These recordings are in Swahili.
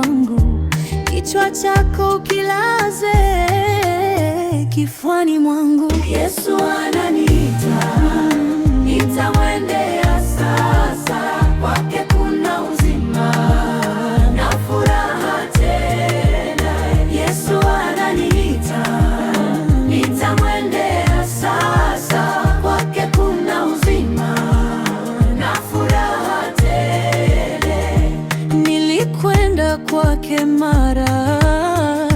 mwangu, kichwa chako kilaze kifuani mwangu. Yesu ananiita, nitamwendea sasa, kwake kuna uzima na furaha tele. Yesu ananiita, nitamwendea sasa, kwake kuna uzima na furaha tele. Nilikwenda kwake mara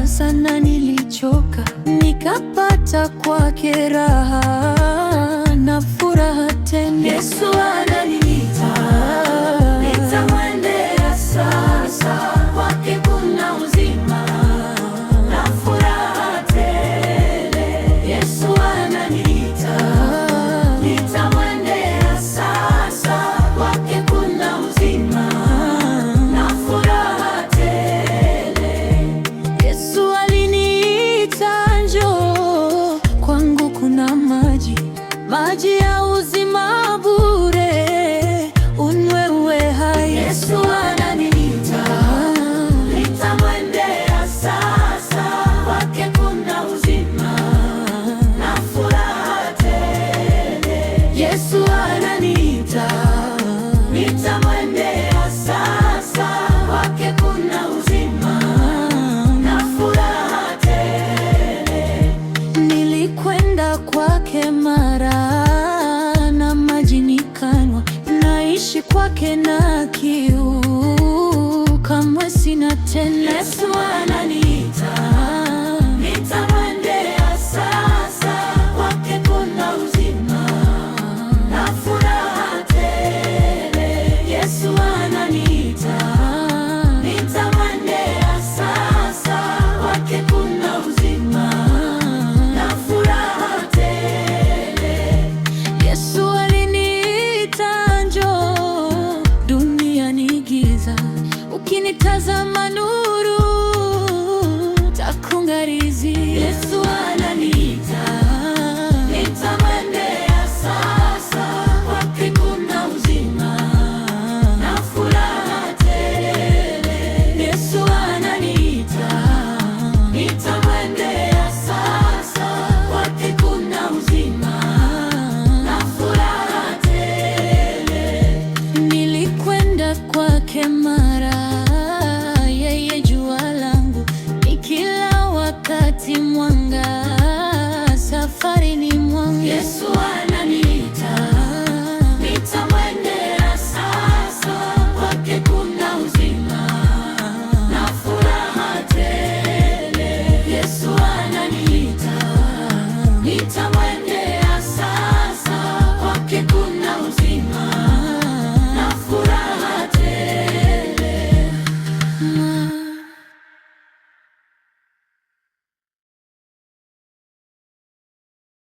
sana, nilichoka, nikapata kwake raha na furaha tele. Yesu ananiita, nitamwendea sasa, kwake kuna uzima na furaha tele. Yesu ananiita, nitamwendea sasa, kwake kuna uzima na furaha tele. Yesu aliniita, njoo kwangu, kuna maji ya uzima bure, unywe uwe hai. Yesu ananiita, nitamwendea sasa, kwake kuna uzima na furaha tele. Yesu ananiita, nitamwendea sasa, kwake kuna uzima na furaha tele. Nilikwenda kwake mara na maji nikanywa, naishi kwake na kiu kamwe sina tena. Yesu ananiita, nitamwendea sasa, kwake kuna uzima na furaha tele. Yesu ananiita, nitamwendea sasa, kwake kuna uzima na furaha tele. Yesu aliniita, njoo, dunia ni giza, ukinitazama nuru takung'arizia. Yesu ananiita